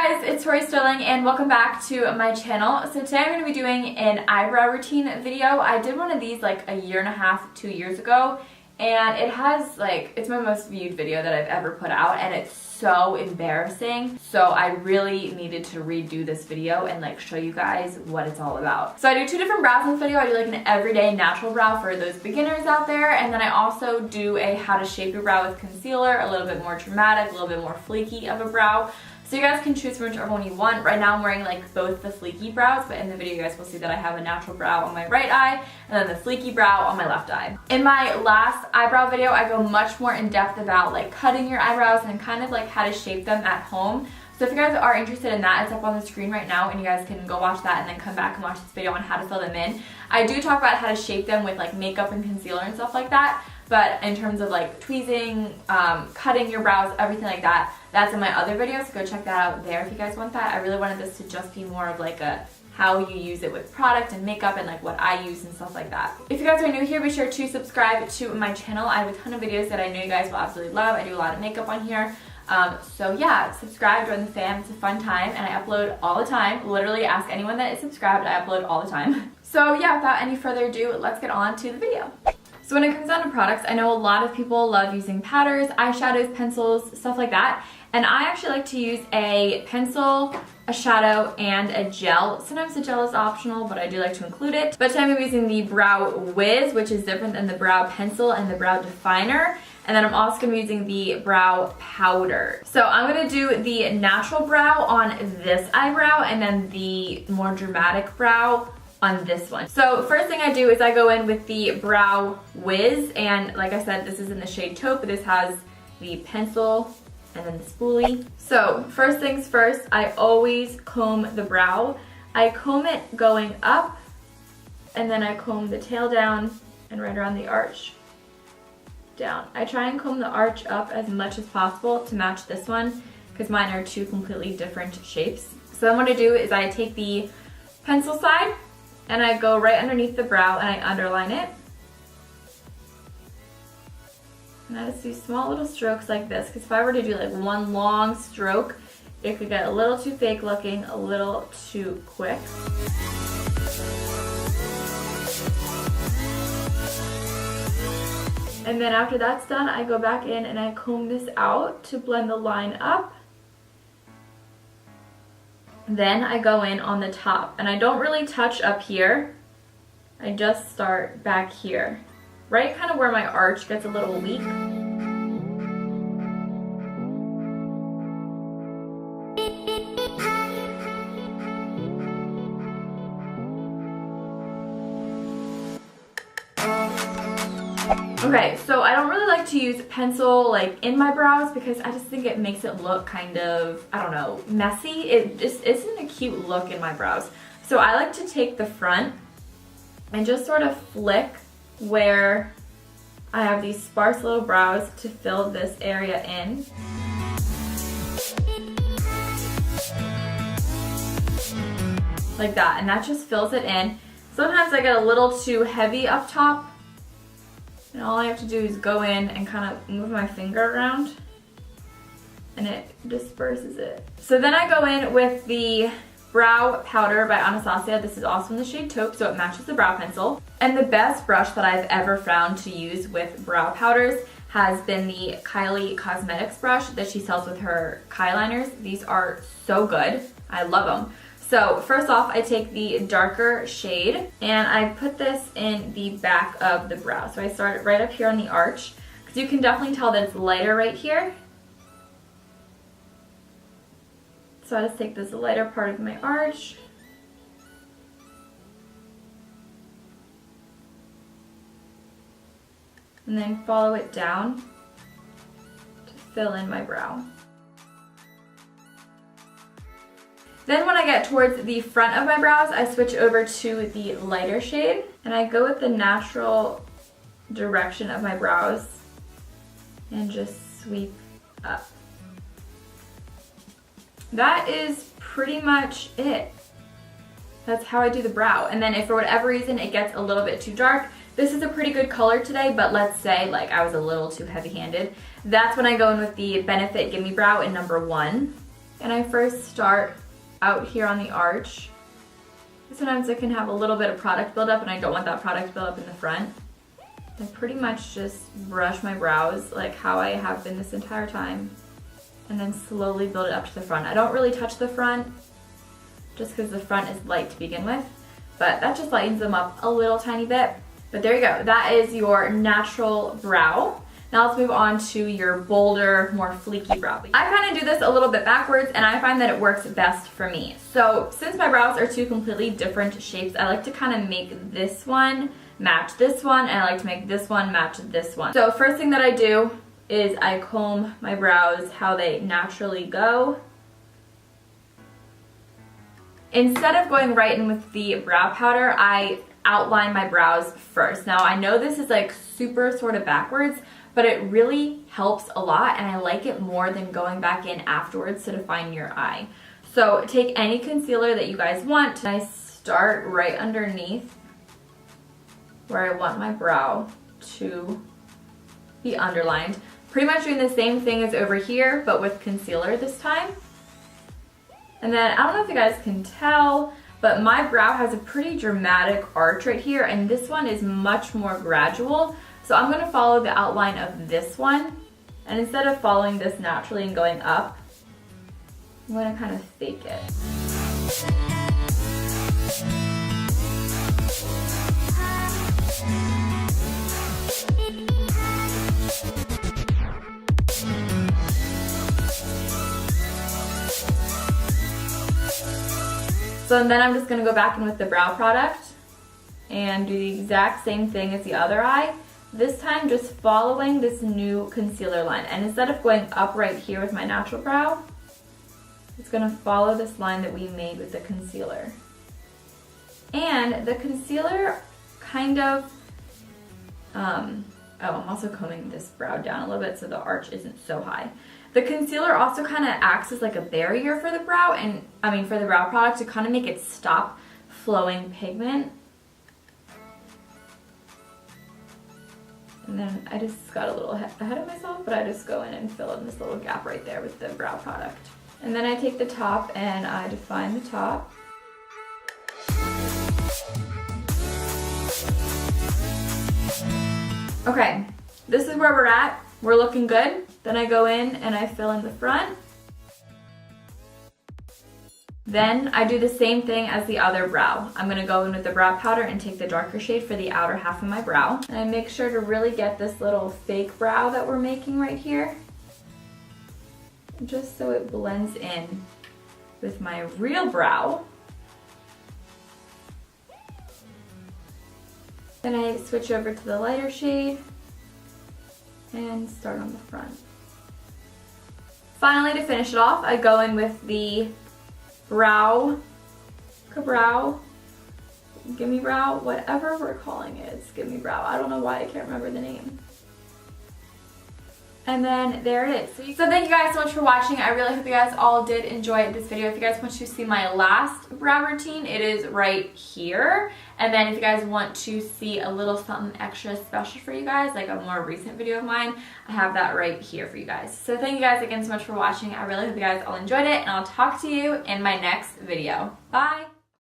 guys, it's Tori Sterling and welcome back to my channel. So today I'm going to be doing an eyebrow routine video. I did one of these like a year and a half, 2 years ago, and it has it's my most viewed video that I've ever put out, and it's so embarrassing. So I really needed to redo this video and show you guys what it's all about. So I do two different brows in this video. I do an everyday natural brow for those beginners out there, and then I also do a how to shape your brow with concealer, a little bit more dramatic, a little bit more flaky of a brow. So you guys can choose from whichever one you want. Right now I'm wearing both the flaky brows, but in the video you guys will see that I have a natural brow on my right eye and then the flaky brow on my left eye. In my last eyebrow video, I go much more in depth about cutting your eyebrows and kind of how to shape them at home. So if you guys are interested in that, it's up on the screen right now and you guys can go watch that and then come back and watch this video on how to fill them in. I do talk about how to shape them with makeup and concealer and stuff like that. But in terms of tweezing, cutting your brows, everything like that, that's in my other videos. Go check that out there if you guys want that. I really wanted this to just be more of a how you use it with product and makeup and what I use and stuff like that. If you guys are new here, be sure to subscribe to my channel. I have a ton of videos that I know you guys will absolutely love. I do a lot of makeup on here. So yeah, subscribe, join the fam. It's a fun time and I upload all the time. Literally ask anyone that is subscribed, I upload all the time. So yeah, without any further ado, let's get on to the video. So when it comes down to products, I know a lot of people love using powders, eyeshadows, pencils, stuff like that. And I actually like to use a pencil, a shadow, and a gel. Sometimes the gel is optional, but I do like to include it. But today I'm using the Brow Wiz, which is different than the brow pencil and the brow definer. And then I'm also going to be using the brow powder. So I'm going to do the natural brow on this eyebrow and then the more dramatic brow on this one. So first thing I do is I go in with the Brow Wiz, and like I said, this is in the shade Taupe, but this has the pencil and then the spoolie. So first things first, I always comb the brow. I comb it going up, and then I comb the tail down and right around the arch down. I try and comb the arch up as much as possible to match this one because mine are two completely different shapes. So then what I do is I take the pencil side and I go right underneath the brow and I underline it. And I just do small little strokes like this, because if I were to do one long stroke, it could get a little too fake looking, a little too quick. And then after that's done, I go back in and I comb this out to blend the line up. Then I go in on the top, and I don't really touch up here. I just start back here, right kind of where my arch gets a little weak. Okay, so I don't really like to use pencil in my brows because I just think it makes it look kind of, I don't know, messy. It just isn't a cute look in my brows. So I like to take the front and just sort of flick where I have these sparse little brows to fill this area in. Like that, and that just fills it in. Sometimes I get a little too heavy up top, and all I have to do is go in and kind of move my finger around and it disperses it. So then I go in with the Brow Powder by Anastasia. This is also in the shade Taupe, so it matches the brow pencil. And the best brush that I've ever found to use with brow powders has been the Kylie Cosmetics brush that she sells with her Kyliners. These are so good. I love them. So first off, I take the darker shade and I put this in the back of the brow. So I start right up here on the arch, because you can definitely tell that it's lighter right here. So I just take this lighter part of my arch and then follow it down to fill in my brow. Then when I get towards the front of my brows, I switch over to the lighter shade and I go with the natural direction of my brows and just sweep up. That is pretty much it. That's how I do the brow. And then if for whatever reason it gets a little bit too dark, this is a pretty good color today, but let's say I was a little too heavy-handed, that's when I go in with the Benefit Gimme Brow in number 1. And I first start out here on the arch. Sometimes it can have a little bit of product buildup and I don't want that product buildup in the front. I pretty much just brush my brows like how I have been this entire time, and then slowly build it up to the front. I don't really touch the front just because the front is light to begin with, but that just lightens them up a little tiny bit. But there you go, that is your natural brow. Now let's move on to your bolder, more fleeky brow. I kind of do this a little bit backwards and I find that it works best for me. So since my brows are two completely different shapes, I like to kind of make this one match this one, and I like to make this one match this one. So first thing that I do is I comb my brows how they naturally go. Instead of going right in with the brow powder, I outline my brows first. Now I know this is like super sort of backwards, but it really helps a lot and I like it more than going back in afterwards to define your eye. So take any concealer that you guys want, and I start right underneath where I want my brow to be underlined. Pretty much doing the same thing as over here, but with concealer this time. And then, I don't know if you guys can tell, but my brow has a pretty dramatic arch right here, and this one is much more gradual. So I'm gonna follow the outline of this one, and instead of following this naturally and going up, I'm gonna kind of fake it. So then I'm just going to go back in with the brow product and do the exact same thing as the other eye. This time just following this new concealer line. And instead of going up right here with my natural brow, it's going to follow this line that we made with the concealer. And the concealer kind of, oh, I'm also combing this brow down a little bit so the arch isn't so high. The concealer also kind of acts as like a barrier for the brow, and for the brow product to kind of make it stop flowing pigment. And then I just got a little ahead of myself, but I just go in and fill in this little gap right there with the brow product. And then I take the top and I define the top. Okay, this is where we're at. We're looking good. Then I go in and I fill in the front. Then I do the same thing as the other brow. I'm gonna go in with the brow powder and take the darker shade for the outer half of my brow. And I make sure to really get this little fake brow that we're making right here, just so it blends in with my real brow. Then I switch over to the lighter shade and start on the front. Finally, to finish it off, I go in with the brow, gimme brow, whatever we're calling it. It's gimme brow. I don't know why I can't remember the name. And then there it is. So thank you guys so much for watching. I really hope you guys all did enjoy this video. If you guys want to see my last brow routine, it is right here. And then if you guys want to see a little something extra special for you guys, like a more recent video of mine, I have that right here for you guys. So thank you guys again so much for watching. I really hope you guys all enjoyed it, and I'll talk to you in my next video. Bye!